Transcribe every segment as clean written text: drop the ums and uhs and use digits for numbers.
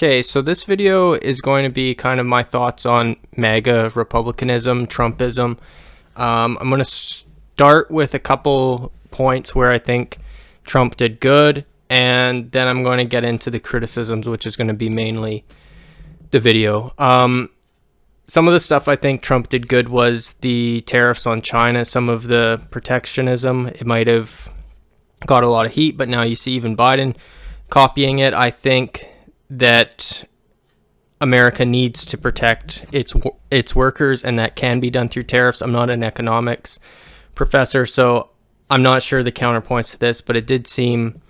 Okay, so this video is going to be kind of my thoughts on MAGA Republicanism, Trumpism. I'm going to start with a couple points where I think Trump did good, and then I'm going to get into the criticisms, which is going to be mainly the video. Some of the stuff I think Trump did good was the tariffs on China, some of the protectionism. It might have got a lot of heat, but now you see even Biden copying it. I think that America needs to protect its workers, and that can be done through tariffs. I'm not an economics professor, so I'm not sure the counterpoints to this, but it did seem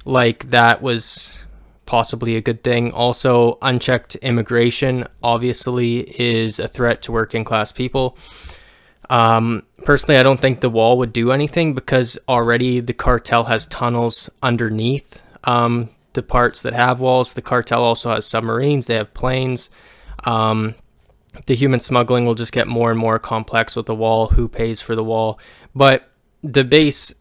like that was possibly a good thing. Also, unchecked immigration obviously is a threat to working class people. Personally, I don't think the wall would do anything because already the cartel has tunnels underneath the parts that have walls. The cartel also has submarines, they have planes. The human smuggling will just get more and more complex with the wall, who pays for the wall. But the base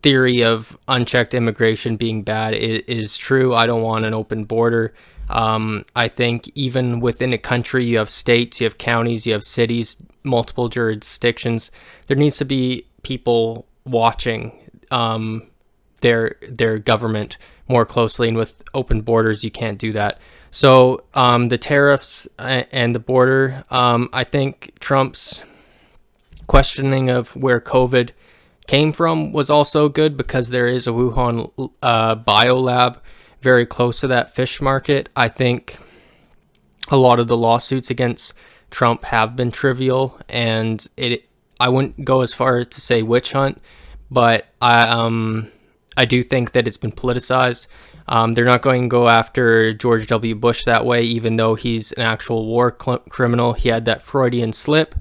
theory of unchecked immigration being bad is true. I don't want an open border. I think even within a country, you have states, you have counties, you have cities, multiple jurisdictions. There needs to be people watching their government more closely, and with open borders, you can't do that. So the tariffs and the border, I think Trump's questioning of where COVID came from was also good, because there is a Wuhan biolab very close to that fish market. I think a lot of the lawsuits against Trump have been trivial, and I wouldn't go as far as to say witch hunt, but I do think that it's been politicized. They're not going to go after George W. Bush that way, even though he's an actual war criminal. He had that Freudian slip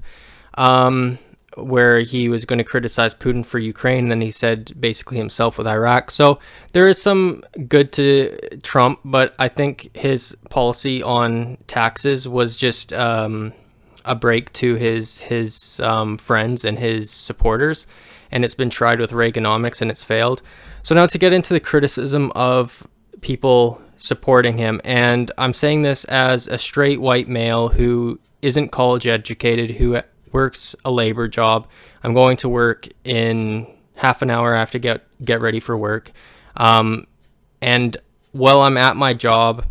where he was going to criticize Putin for Ukraine, and then he said basically himself with Iraq. So there is some good to Trump, but I think his policy on taxes was just a break to his friends and his supporters, and it's been tried with Reaganomics and it's failed. So now to get into the criticism of people supporting him, and I'm saying this as a straight white male who isn't college educated, who works a labor job. I'm going to work in half an hour. I have to get ready for work. And while I'm at my job,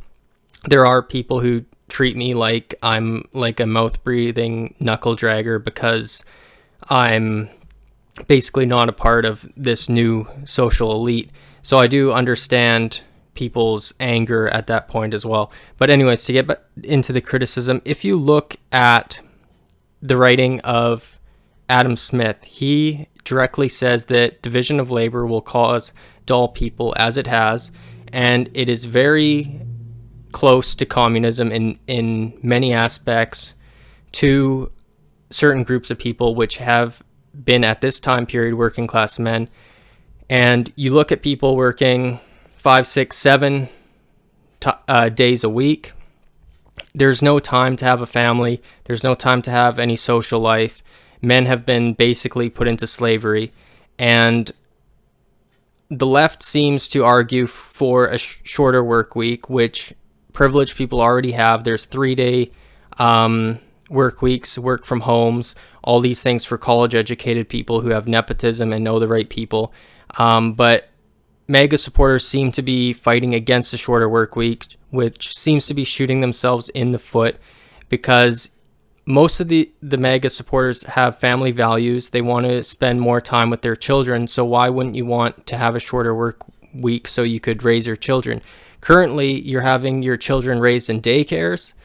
there are people who treat me like I'm like a mouth-breathing knuckle dragger because I'm basically not a part of this new social elite. So I do understand people's anger at that point as well. But anyways, to get into the criticism, if you look at the writing of Adam Smith, he directly says that division of labor will cause dull people, as it has, and it is very close to communism in many aspects to certain groups of people which have been at this time period working class men. And you look at people working 5, 6, 7 days a week. There's no time to have a family. There's no time to have any social life. Men have been basically put into slavery. And the left seems to argue for a shorter work week, which privileged people already have. There's 3-day work weeks, work from homes, all these things for college educated people who have nepotism and know the right people. But MAGA supporters seem to be fighting against the shorter work week, which seems to be shooting themselves in the foot, because most of the MAGA supporters have family values. They want to spend more time with their children. So why wouldn't you want to have a shorter work week so you could raise your children? Currently, you're having your children raised in daycares.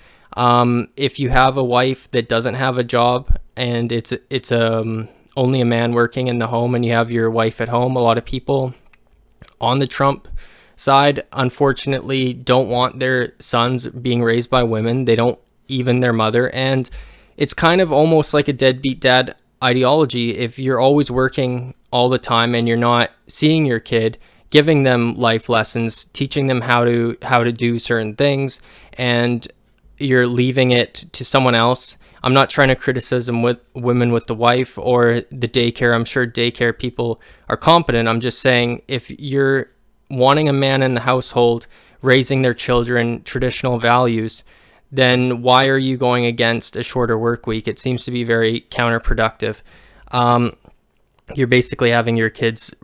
If you have a wife that doesn't have a job and it's only a man working in the home, and you have your wife at home, a lot of people on the Trump side, unfortunately, don't want their sons being raised by women. They don't, even their mother. And it's kind of almost like a deadbeat dad ideology. If you're always working all the time and you're not seeing your kid, giving them life lessons, teaching them how to do certain things, and you're leaving it to someone else. I'm not trying to criticize with women with the wife or the daycare. I'm sure daycare people are competent. I'm just saying, if you're wanting a man in the household raising their children traditional values, then why are you going against a shorter work week? It seems to be very counterproductive. You're basically having your kids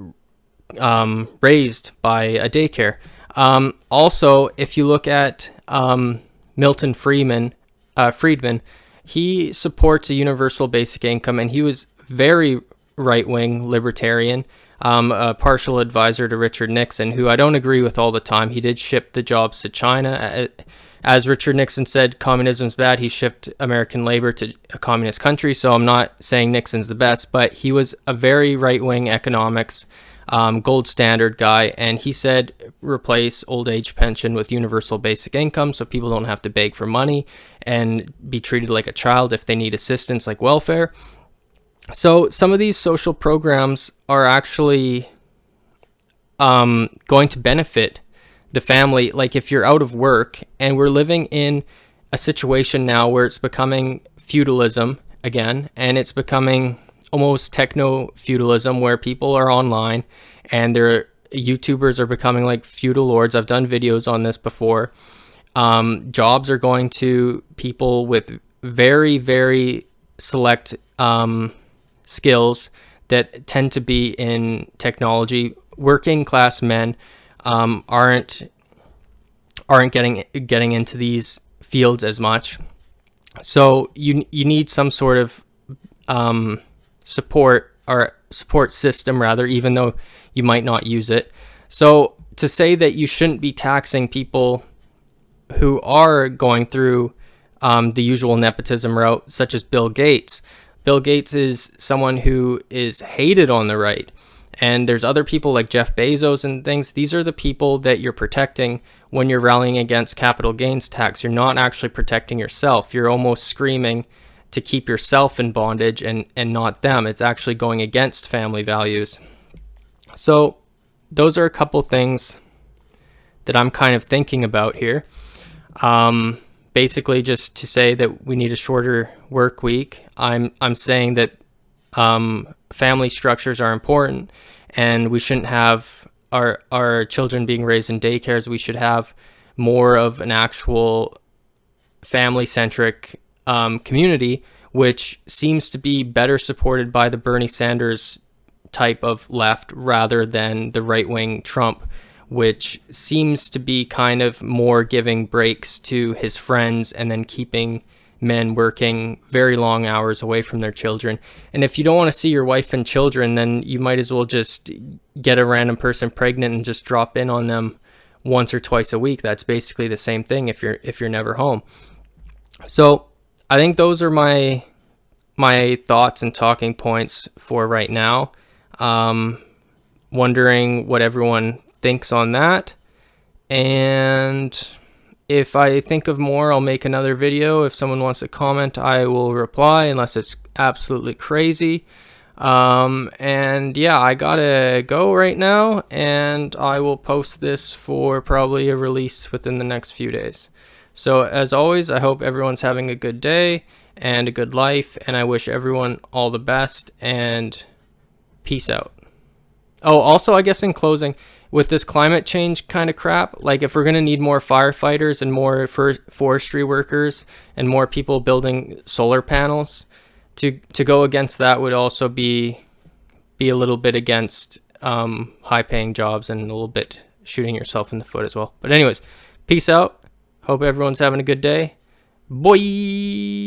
raised by a daycare. Also, if you look at Milton Friedman, he supports a universal basic income, and he was very right-wing libertarian, a partial advisor to Richard Nixon, who I don't agree with all the time. He did ship the jobs to China. As Richard Nixon said, communism's bad. He shipped American labor to a communist country, so I'm not saying Nixon's the best, but he was a very right-wing economics gold standard guy, and he said replace old age pension with universal basic income so people don't have to beg for money and be treated like a child if they need assistance like welfare. So some of these social programs are actually going to benefit the family. Like if you're out of work, and we're living in a situation now where it's becoming feudalism again, and it's becoming almost techno-feudalism where people are online and their YouTubers are becoming like feudal lords. I've done videos on this before. Jobs are going to people with very, very select skills that tend to be in technology. Working class men aren't getting into these fields as much. So you need some sort of support system rather, even though you might not use it. So to say that you shouldn't be taxing people who are going through the usual nepotism route, such as Bill Gates. Bill Gates is someone who is hated on the right. And there's other people like Jeff Bezos and things. These are the people that you're protecting when you're rallying against capital gains tax. You're not actually protecting yourself. You're almost screaming to keep yourself in bondage and not them. It's actually going against family values. So those are a couple things that I'm kind of thinking about here. Basically, just to say that we need a shorter work week. I'm saying that family structures are important, and we shouldn't have our children being raised in daycares. We should have more of an actual family-centric community, which seems to be better supported by the Bernie Sanders type of left rather than the right-wing Trump, which seems to be kind of more giving breaks to his friends and then keeping men working very long hours away from their children. And if you don't want to see your wife and children, then you might as well just get a random person pregnant and just drop in on them once or twice a week. That's basically the same thing if you're never home. So I think those are my thoughts and talking points for right now. Wondering what everyone thinks on that, and if I think of more, I'll make another video. If someone wants to comment, I will reply, unless it's absolutely crazy. And yeah, I gotta go right now, and I will post this for probably a release within the next few days. So as always, I hope everyone's having a good day and a good life, and I wish everyone all the best, and peace out. Oh, also, I guess in closing, with this climate change kind of crap, like if we're going to need more firefighters and more forestry workers and more people building solar panels, to go against that would also be a little bit against high paying jobs and a little bit shooting yourself in the foot as well. But anyways, peace out. Hope everyone's having a good day. Bye.